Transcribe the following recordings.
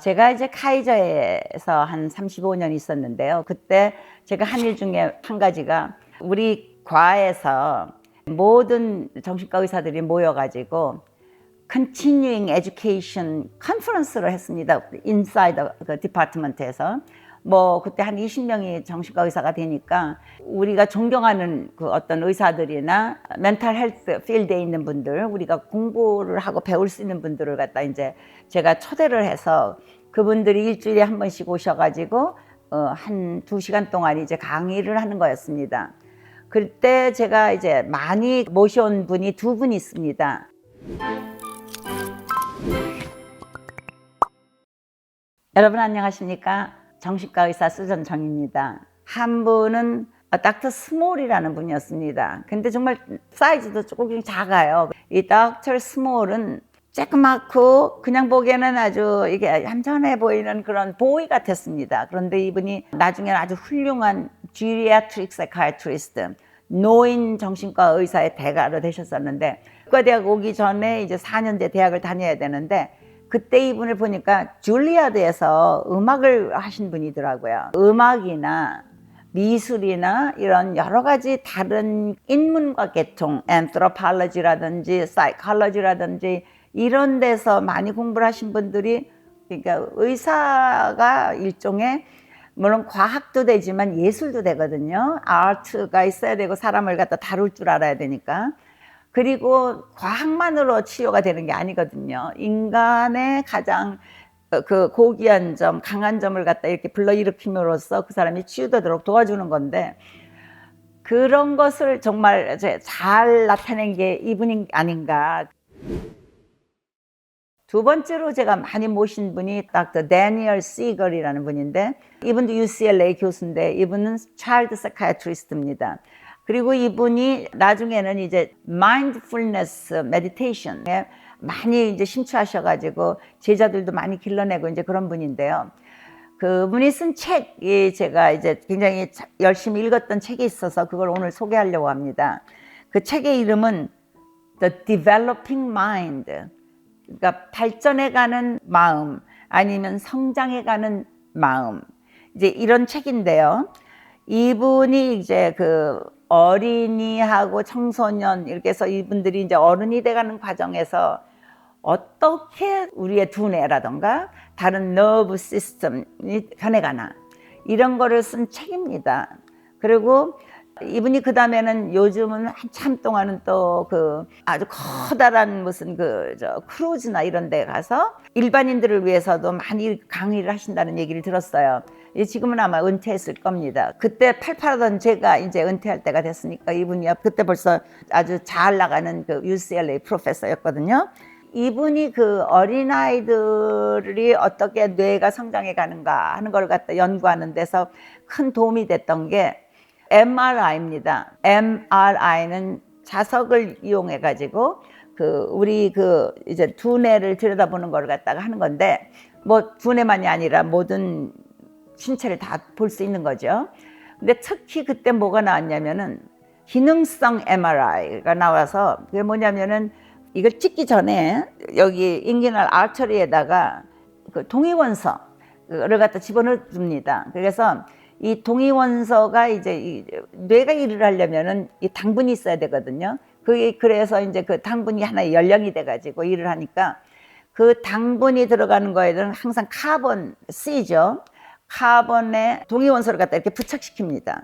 제가 이제 카이저에서 한 35년 있었는데요. 그때 제가 한 일 중에 한 가지가 우리 과에서 모든 정신과 의사들이 모여가지고 Continuing Education 컨퍼런스를 했습니다. Inside the Department에서. 그때 한 20명이 정신과 의사가 되니까 우리가 존경하는 그 어떤 의사들이나 멘탈 헬스 필드에 있는 분들, 우리가 공부를 하고 배울 수 있는 분들을 갖다 이제 제가 초대를 해서 그분들이 일주일에 한 번씩 오셔가지고 한 2시간 동안 이제 강의를 하는 거였습니다. 그때 제가 이제 많이 모셔온 분이 2분 있습니다. 여러분 안녕하십니까? 정신과 의사 수전 정입니다. 한 분은 닥터 스몰이라는 분이었습니다. 근데 정말 사이즈도 조금 작아요. 이 닥터 스몰은 쬐끄맣고 그냥 보기에는 아주 이게 얌전해 보이는 그런 보이 같았습니다. 그런데 이분이 나중에는 아주 훌륭한 geriatric psychiatrist, 노인 정신과 의사의 대가로 되셨었는데, 국가대학 오기 전에 이제 4년제 대학을 다녀야 되는데, 그때 이분을 보니까 줄리아드에서 음악을 하신 분이더라고요. 음악이나 미술이나 이런 여러 가지 다른 인문과 계통, anthropology라든지 psychology라든지 이런 데서 많이 공부를 하신 분들이, 그러니까 의사가 일종의 물론 과학도 되지만 예술도 되거든요. 아트가 있어야 되고 사람을 갖다 다룰 줄 알아야 되니까. 그리고 과학만으로 치료가 되는 게 아니거든요. 인간의 가장 그 고귀한 점, 강한 점을 갖다 이렇게 불러일으킴으로써 그 사람이 치유되도록 도와주는 건데, 그런 것을 정말 잘 나타낸 게 이분이 아닌가. 두 번째로 제가 많이 모신 분이 닥터 데니얼 시걸이라는 분인데, 이분도 UCLA 교수인데 이분은 차일드 사이키아트리스트입니다. 그리고 이분이 나중에는 이제 마인드풀니스 메디테이션에 많이 이제 심취하셔가지고 제자들도 많이 길러내고 이제 그런 분인데요. 그분이 쓴 책이 제가 이제 굉장히 열심히 읽었던 책이 있어서 그걸 오늘 소개하려고 합니다. 그 책의 이름은 The Developing Mind. 그러니까 발전해가는 마음, 아니면 성장해가는 마음. 이제 이런 책인데요. 이분이 이제 그 어린이하고 청소년 이렇게 해서 이분들이 이제 어른이 돼가는 과정에서 어떻게 우리의 두뇌라던가 다른 너브 시스템이 변해가나 이런 거를 쓴 책입니다. 그리고 이분이 그 다음에는 요즘은 한참 동안은 또 그 아주 커다란 무슨 크루즈나 이런 데 가서 일반인들을 위해서도 많이 강의를 하신다는 얘기를 들었어요. 지금은 아마 은퇴했을 겁니다. 그때 팔팔하던 제가 이제 은퇴할 때가 됐으니까 이분이 그때 벌써 아주 잘 나가는 그 UCLA 프로페서였거든요. 이분이 그 어린아이들이 어떻게 뇌가 성장해 가는가 하는 걸 갖다 연구하는 데서 큰 도움이 됐던 게 MRI입니다. MRI는 자석을 이용해 가지고 우리 이제 두뇌를 들여다보는 걸 갖다가 하는 건데, 두뇌만이 아니라 모든 신체를 다 볼 수 있는 거죠. 근데 특히 그때 뭐가 나왔냐면은 기능성 MRI가 나와서, 그게 뭐냐면은 이걸 찍기 전에 여기 인기널 아처리에다가 그 동위원서를 갖다 집어넣어 줍니다. 그래서 이 동위원서가 이제 이 뇌가 일을 하려면은 이 당분이 있어야 되거든요. 그래서 이제 그 당분이 하나의 연령이 돼가지고 일을 하니까 그 당분이 들어가는 거에는 항상 카본 C죠. 카본에 동위원소를 갖다 이렇게 부착시킵니다.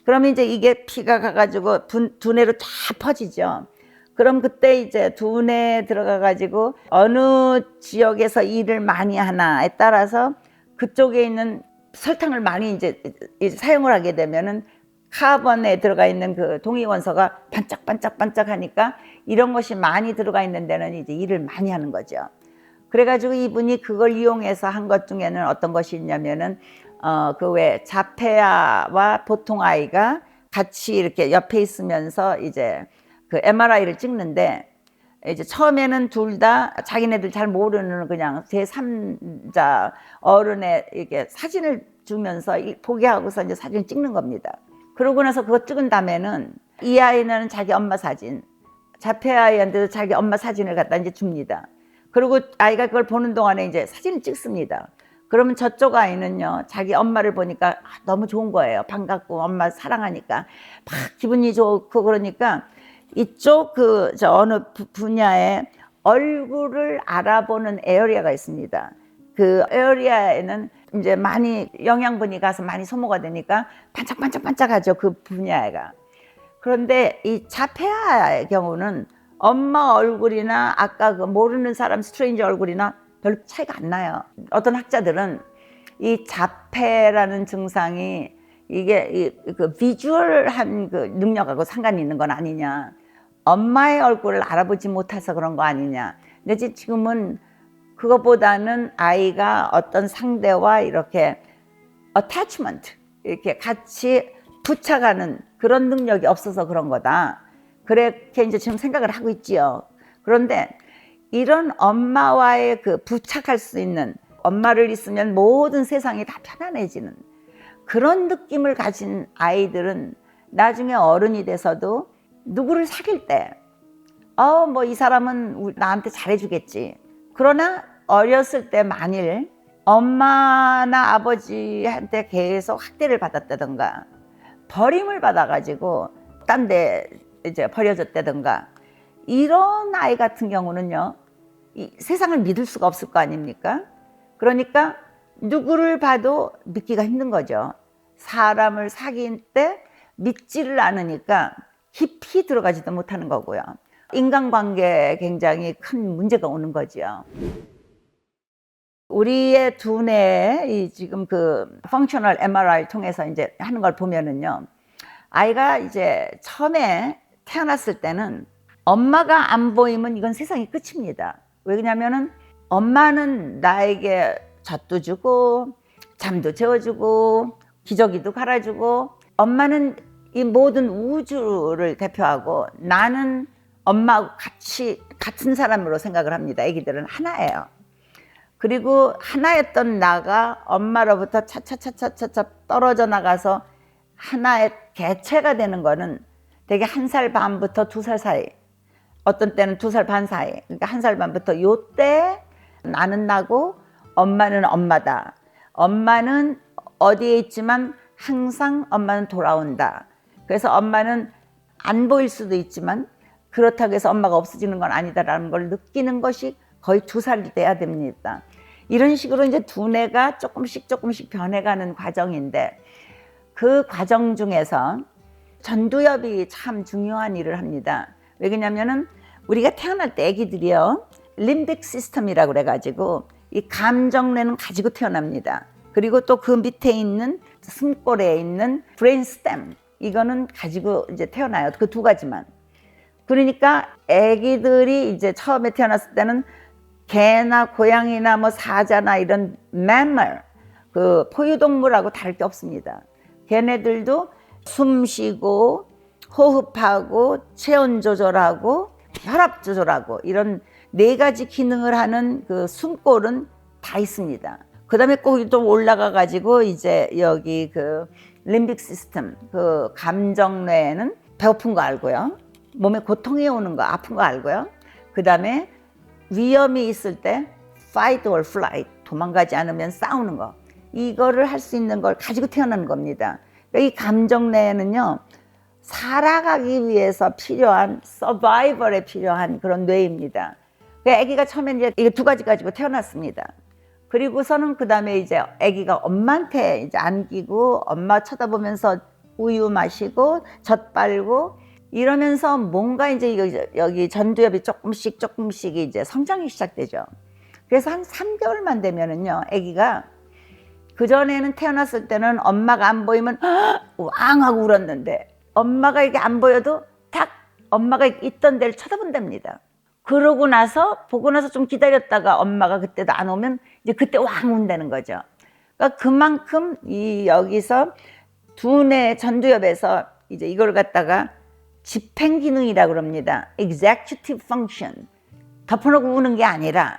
그러면 이제 이게 피가 가가지고 두뇌로 다 퍼지죠. 그럼 그때 이제 두뇌에 들어가가지고 어느 지역에서 일을 많이 하나에 따라서 그쪽에 있는 설탕을 많이 이제 사용을 하게 되면은 카본에 들어가 있는 그 동위원소가 반짝반짝반짝 하니까 이런 것이 많이 들어가 있는 데는 이제 일을 많이 하는 거죠. 그래가지고 이분이 그걸 이용해서 한 것 중에는 어떤 것이 있냐면은 그 왜 자폐아와 보통 아이가 같이 이렇게 옆에 있으면서 이제 그 MRI를 찍는데, 이제 처음에는 둘 다 자기네들 잘 모르는 그냥 제3자 어른의 이렇게 사진을 주면서 보게 하고서 이제 사진 찍는 겁니다. 그러고 나서 그거 찍은 다음에는 이 아이는 자기 엄마 사진, 자폐아이한테도 자기 엄마 사진을 갖다 이제 줍니다. 그리고 아이가 그걸 보는 동안에 이제 사진을 찍습니다. 그러면 저쪽 아이는요, 자기 엄마를 보니까 너무 좋은 거예요. 반갑고 엄마 사랑하니까 막 기분이 좋고. 그러니까 이쪽 어느 분야에 얼굴을 알아보는 에어리아가 있습니다. 그 에어리아에는 이제 많이 영양분이 가서 많이 소모가 되니까 반짝반짝반짝하죠, 그 분야가. 그런데 이 자폐아의 경우는 엄마 얼굴이나 아까 그 모르는 사람 스트레인저 얼굴이나 별로 차이가 안 나요. 어떤 학자들은 이 자폐라는 증상이 이게 그 비주얼한 그 능력하고 상관이 있는 건 아니냐, 엄마의 얼굴을 알아보지 못해서 그런 거 아니냐. 근데 지금은 그것보다는 아이가 어떤 상대와 이렇게 attachment, 이렇게 같이 부착하는 그런 능력이 없어서 그런 거다, 그렇게 이제 지금 생각을 하고 있지요. 그런데 이런 엄마와의 그 부착할 수 있는, 엄마를 있으면 모든 세상이 다 편안해지는 그런 느낌을 가진 아이들은 나중에 어른이 돼서도 누구를 사귈 때 뭐 이 사람은 나한테 잘해주겠지. 그러나 어렸을 때 만일 엄마나 아버지한테 계속 학대를 받았다든가 버림을 받아가지고 딴 데 이제 버려졌다든가 이런 아이 같은 경우는요, 이 세상을 믿을 수가 없을 거 아닙니까? 그러니까 누구를 봐도 믿기가 힘든 거죠. 사람을 사귈 때 믿지를 않으니까 깊이 들어가지도 못하는 거고요. 인간관계에 굉장히 큰 문제가 오는 거죠. 우리의 두뇌에 이 지금 그 펑셔널 MRI 통해서 이제 하는 걸 보면은요, 아이가 이제 처음에 태어났을 때는 엄마가 안 보이면 이건 세상이 끝입니다. 왜냐면은 엄마는 나에게 젖도 주고 잠도 재워주고 기저귀도 갈아주고, 엄마는 이 모든 우주를 대표하고 나는 엄마하고 같은 사람으로 생각을 합니다. 아기들은 하나예요. 그리고 하나였던 나가 엄마로부터 차차차차차 떨어져 나가서 하나의 개체가 되는 거는 대개 1살 반부터 2살 사이, 어떤 때는 2살 반 사이, 그러니까 1살 반부터 요때 나는 나고 엄마는 엄마다. 엄마는 어디에 있지만 항상 엄마는 돌아온다. 그래서 엄마는 안 보일 수도 있지만 그렇다고 해서 엄마가 없어지는 건 아니다라는 걸 느끼는 것이 거의 2살이 돼야 됩니다. 이런 식으로 이제 두뇌가 조금씩 변해가는 과정인데, 그 과정 중에서 전두엽이 참 중요한 일을 합니다. 왜냐면은 우리가 태어날 때 애기들이요, 림빅 시스템이라고 그래가지고 이 감정뇌는 가지고 태어납니다. 그리고 또 그 밑에 있는 숨골에 있는 브레인 스템, 이거는 가지고 이제 태어나요. 그 두 가지만. 그러니까 애기들이 이제 처음에 태어났을 때는 개나 고양이나 뭐 사자나 이런 mammal, 그 포유동물하고 다를 게 없습니다. 걔네들도 숨 쉬고 호흡하고 체온 조절하고 혈압 조절하고 이런 4가지 기능을 하는 그 숨골은 다 있습니다. 그 다음에 꼭 좀 올라가 가지고 이제 여기 그 림빅 시스템, 그 감정뇌에는 배고픈 거 알고요, 몸에 고통이 오는 거, 아픈 거 알고요, 그 다음에 위험이 있을 때 fight or flight, 도망가지 않으면 싸우는 거, 이거를 할 수 있는 걸 가지고 태어나는 겁니다. 이 감정뇌는요, 살아가기 위해서 필요한 서바이벌에 필요한 그런 뇌입니다. 아기가 처음에 이제 이거 2가지 가지고 태어났습니다. 그리고서는 그 다음에 이제 아기가 엄마한테 이제 안기고 엄마 쳐다보면서 우유 마시고 젖 빨고 이러면서 뭔가 이제 여기 전두엽이 조금씩 이제 성장이 시작되죠. 그래서 한 3개월만 되면은요, 아기가 그전에는 태어났을 때는 엄마가 안 보이면 왕 하고 울었는데, 엄마가 이게 안 보여도 탁 엄마가 있던 데를 쳐다본답니다. 그러고 나서 보고 나서 좀 기다렸다가 엄마가 그때도 안 오면 이제 그때 왕 운다는 거죠. 그러니까 그만큼 이 여기서 두뇌 전두엽에서 이제 이걸 갖다가 집행 기능이라고 그럽니다. executive function. 덮어놓고 우는 게 아니라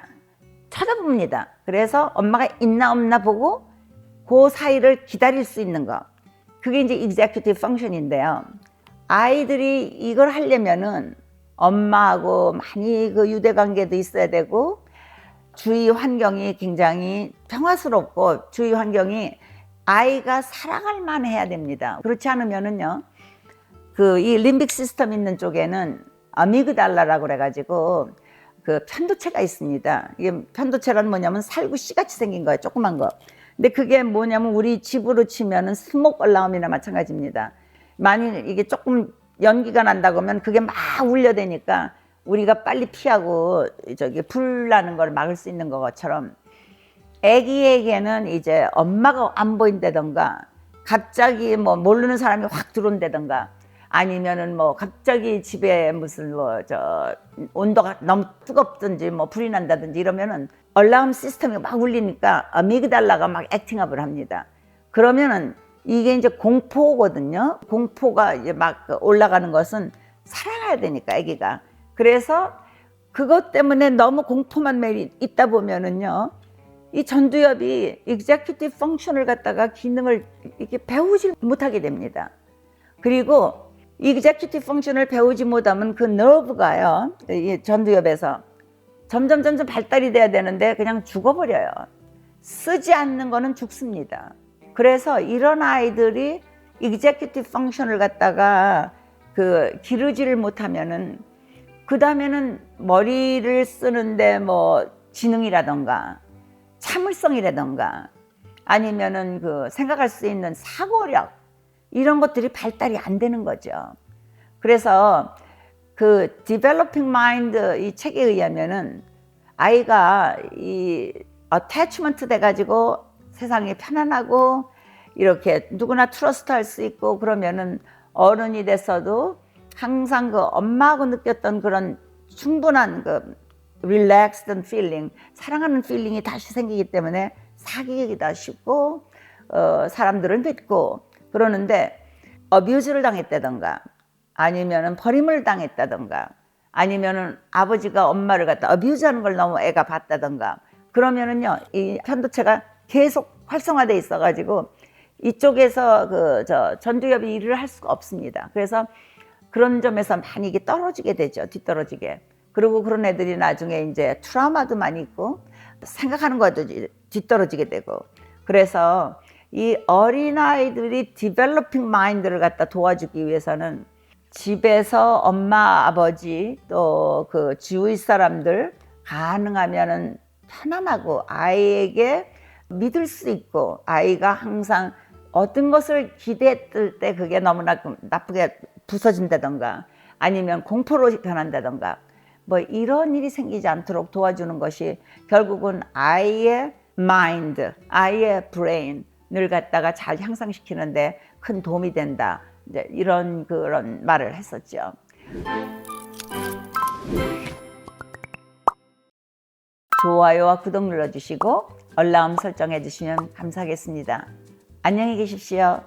쳐다봅니다. 그래서 엄마가 있나 없나 보고 그 사이를 기다릴 수 있는 거, 그게 이제 executive function인데요. 아이들이 이걸 하려면은 엄마하고 많이 그 유대 관계도 있어야 되고 주위 환경이 굉장히 평화스럽고 주위 환경이 아이가 살아갈 만해야 됩니다. 그렇지 않으면은요, 이 림빅 시스템 있는 쪽에는 아미그달라라고 그래가지고 그 편도체가 있습니다. 이게 편도체란 뭐냐면 살구씨 같이 생긴 거예요, 조그만 거. 근데 그게 뭐냐면 우리 집으로 치면은 스모크 얼라움이나 마찬가지입니다. 만일 이게 조금 연기가 난다고 하면 그게 막 울려대니까 우리가 빨리 피하고 불 나는 걸 막을 수 있는 것처럼 아기에게는 이제 엄마가 안 보인다던가 갑자기 뭐 모르는 사람이 확 들어온다던가 아니면은 뭐 갑자기 집에 무슨 온도가 너무 뜨겁든지 뭐 불이 난다든지 이러면은 얼라움 시스템이 막 울리니까 아미그달라가 막 액팅업을 합니다. 그러면은 이게 이제 공포거든요. 공포가 이제 막 올라가는 것은 살아가야 되니까 아기가. 그래서 그것 때문에 너무 공포만 매일 있다 보면은요, 이 전두엽이 executive function을 갖다가 기능을 이렇게 배우지 못하게 됩니다. 그리고 executive function을 배우지 못하면 그 nerve가요, 이 전두엽에서 점점 발달이 돼야 되는데 그냥 죽어버려요. 쓰지 않는 거는 죽습니다. 그래서 이런 아이들이 executive function을 갖다가 기르지를 못하면은 그 다음에는 머리를 쓰는데 뭐 지능이라던가 참을성이라던가 아니면은 생각할 수 있는 사고력 이런 것들이 발달이 안 되는 거죠. 그래서 Developing Mind 이 책에 의하면은 아이가 이 attachment 돼가지고 세상이 편안하고 이렇게 누구나 트러스트 할 수 있고 그러면은 어른이 됐어도 항상 엄마하고 느꼈던 그런 충분한 relaxed feeling, 사랑하는 feeling이 다시 생기기 때문에 사귀기가 쉽고 사람들을 믿고 그러는데 어뷰즈를 당했다던가 아니면은 버림을 당했다던가 아니면은 아버지가 엄마를 갖다 어뷰즈하는 걸 너무 애가 봤다던가 그러면은요 이 편도체가 계속 활성화돼 있어가지고 이쪽에서 전두엽이 일을 할 수가 없습니다. 그래서 그런 점에서 많이 이게 떨어지게 되죠. 뒤떨어지게. 그리고 그런 애들이 나중에 이제 트라우마도 많이 있고 생각하는 것도 뒤떨어지게 되고 그래서 이 어린아이들이 디벨로핑 마인드를 갖다 도와주기 위해서는 집에서 엄마, 아버지 또 주위 사람들 가능하면은 편안하고 아이에게 믿을 수 있고 아이가 항상 어떤 것을 기대했을 때 그게 너무나 나쁘게 부서진다던가 아니면 공포로 변한다던가 뭐 이런 일이 생기지 않도록 도와주는 것이 결국은 아이의 마인드, 아이의 브레인을 갖다가 잘 향상시키는데 큰 도움이 된다. 이제 그런 말을 했었죠. 좋아요와 구독 눌러주시고 알람 설정해 주시면 감사하겠습니다. 안녕히 계십시오.